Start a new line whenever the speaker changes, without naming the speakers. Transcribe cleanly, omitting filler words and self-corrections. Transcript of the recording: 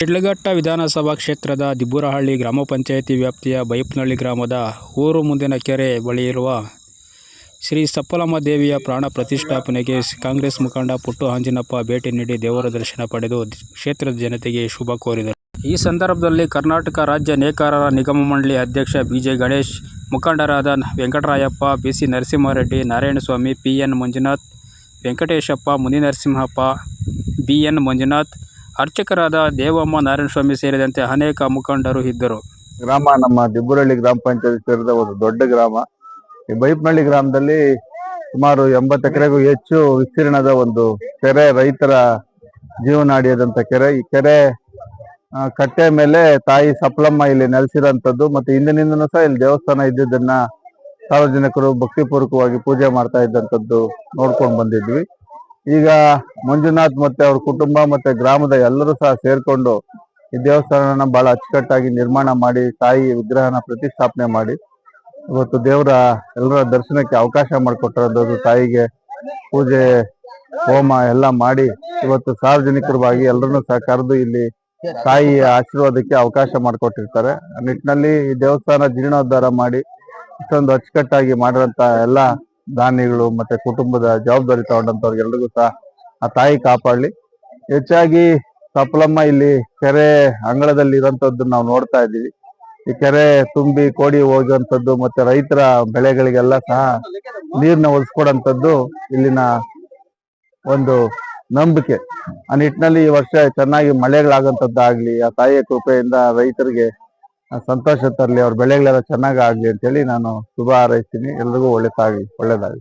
ಶಿಡ್ಲಘಟ್ಟ ವಿಧಾನಸಭಾ ಕ್ಷೇತ್ರದ ದಿಬ್ಬೂರಹಳ್ಳಿ ಗ್ರಾಮ ಪಂಚಾಯಿತಿ ವ್ಯಾಪ್ತಿಯ ಬೈಪ್ನಹಳ್ಳಿ ಗ್ರಾಮದ ಊರು ಮುಂದಿನ ಕೆರೆ ಬಳಿ ಇರುವ ಶ್ರೀ ಸಪ್ಪಲಮ್ಮ ದೇವಿಯ ಪ್ರಾಣ ಪ್ರತಿಷ್ಠಾಪನೆಗೆ ಕಾಂಗ್ರೆಸ್ ಮುಖಂಡ ಪುಟ್ಟು ಆಂಜಿನಪ್ಪ ಭೇಟಿ ನೀಡಿ ದೇವರ ದರ್ಶನ ಪಡೆದು ಕ್ಷೇತ್ರದ ಜನತೆಗೆ ಶುಭ ಕೋರಿದರು. ಈ ಸಂದರ್ಭದಲ್ಲಿ ಕರ್ನಾಟಕ ರಾಜ್ಯ ನೇಕಾರರ ನಿಗಮ ಮಂಡಳಿ ಅಧ್ಯಕ್ಷ ಬಿಜೆ ಗಣೇಶ್, ಮುಖಂಡರಾದ ವೆಂಕಟರಾಯಪ್ಪ, ಬಿಸಿ ನರಸಿಂಹರೆಡ್ಡಿ, ನಾರಾಯಣಸ್ವಾಮಿ, ಪಿಎನ್ ಮಂಜುನಾಥ್, ವೆಂಕಟೇಶಪ್ಪ, ಮುನಿನರಸಿಂಹಪ್ಪ, ಬಿಎನ್ ಮಂಜುನಾಥ್, ಅರ್ಚಕರಾದ ದೇವಮ್ಮ, ನಾರಾಯಣಸ್ವಾಮಿ ಸೇರಿದಂತೆ ಅನೇಕ ಮುಖಂಡರು ಇದ್ದರು.
ಗ್ರಾಮ ನಮ್ಮ ದಿಬ್ಬೂರಹಳ್ಳಿ ಗ್ರಾಮ ಪಂಚಾಯತ್ ಸೇರಿದ ಒಂದು ದೊಡ್ಡ ಗ್ರಾಮ. ಈ ಬೈಪ್ನಹಳ್ಳಿ ಗ್ರಾಮದಲ್ಲಿ ಸುಮಾರು 80 ಎಕರೆಗೂ ಹೆಚ್ಚು ವಿಸ್ತೀರ್ಣದ ಒಂದು ಕೆರೆ, ರೈತರ ಜೀವನಾಡಿಯಾದಂತ ಕೆರೆ. ಈ ಕೆರೆ ಕಟ್ಟೆ ಮೇಲೆ ತಾಯಿ ಸಪ್ಪಲಮ್ಮ ಇಲ್ಲಿ ನೆಲೆಸಿರೋಂಥದ್ದು. ಮತ್ತೆ ಹಿಂದಿನಿಂದನೂ ಸಹ ಇಲ್ಲಿ ದೇವಸ್ಥಾನ ಇದ್ದಿದ್ದನ್ನ ಸಾರ್ವಜನಿಕರು ಭಕ್ತಿಪೂರ್ವಕವಾಗಿ ಪೂಜೆ ಮಾಡ್ತಾ ಇದ್ದಂಥದ್ದು ನೋಡ್ಕೊಂಡು ಬಂದಿದ್ವಿ. ಈಗ ಮಂಜುನಾಥ್ ಮತ್ತೆ ಅವ್ರ ಕುಟುಂಬ ಮತ್ತೆ ಗ್ರಾಮದ ಎಲ್ಲರೂ ಸಹ ಸೇರ್ಕೊಂಡು ಈ ದೇವಸ್ಥಾನನ ಬಹಳ ಅಚ್ಚುಕಟ್ಟಾಗಿ ನಿರ್ಮಾಣ ಮಾಡಿ ತಾಯಿ ವಿಗ್ರಹನ ಪ್ರತಿಷ್ಠಾಪನೆ ಮಾಡಿ ಇವತ್ತು ದೇವರ ಎಲ್ಲರ ದರ್ಶನಕ್ಕೆ ಅವಕಾಶ ಮಾಡಿಕೊಟ್ಟಿರೋದು. ತಾಯಿಗೆ ಪೂಜೆ ಹೋಮ ಎಲ್ಲ ಮಾಡಿ ಇವತ್ತು ಸಾರ್ವಜನಿಕರವಾಗಿ ಎಲ್ಲರನ್ನೂ ಸಹ ಕರೆದು ಇಲ್ಲಿ ತಾಯಿಯ ಆಶೀರ್ವಾದಕ್ಕೆ ಅವಕಾಶ ಮಾಡಿಕೊಟ್ಟಿರ್ತಾರೆ. ಆ ನಿಟ್ಟಿನಲ್ಲಿ ಈ ದೇವಸ್ಥಾನ ಜೀರ್ಣೋದ್ಧಾರ ಮಾಡಿ ಇಷ್ಟೊಂದು ಅಚ್ಚುಕಟ್ಟಾಗಿ ಮಾಡಿರೋಂಥ ಎಲ್ಲ ದಾನಿಗಳು ಮತ್ತೆ ಕುಟುಂಬದ ಜವಾಬ್ದಾರಿ ತಗೊಂಡಂತವ್ರಿಗೆ ಎಲ್ರಿಗೂ ಸಹ ಆ ತಾಯಿ ಕಾಪಾಡಲಿ. ಹೆಚ್ಚಾಗಿ ಸಪ್ಪಲಮ್ಮ ಇಲ್ಲಿ ಕೆರೆ ಅಂಗಳದಲ್ಲಿ ಇರೋಂಥದ್ದು ನಾವು ನೋಡ್ತಾ ಇದ್ದೀವಿ. ಈ ಕೆರೆ ತುಂಬಿ ಕೋಡಿ ಹೋಗುವಂಥದ್ದು ಮತ್ತೆ ರೈತರ ಬೆಳೆಗಳಿಗೆಲ್ಲ ಸಹ ನೀರನ್ನ ಒದಗಿಸ್ಕೊಡಂಥದ್ದು ಇಲ್ಲಿನ ಒಂದು ನಂಬಿಕೆ. ಆ ನಿಟ್ಟಿನಲ್ಲಿ ಈ ವರ್ಷ ಚೆನ್ನಾಗಿ ಮಳೆಗಳಾಗಂಥದ್ದಾಗ್ಲಿ, ಆ ತಾಯಿಯ ಕೃಪೆಯಿಂದ ರೈತರಿಗೆ ಸಂತೋಷ ತರಲಿ, ಅವ್ರ ಬೆಳೆಗಳೆಲ್ಲ ಚೆನ್ನಾಗಿ ಆಗ್ಲಿ ಅಂತೇಳಿ ನಾನು ಶುಭ ಹಾರೈಸ್ತೀನಿ. ಎಲ್ರಿಗೂ ಒಳ್ಳೇದಾಗಲಿ.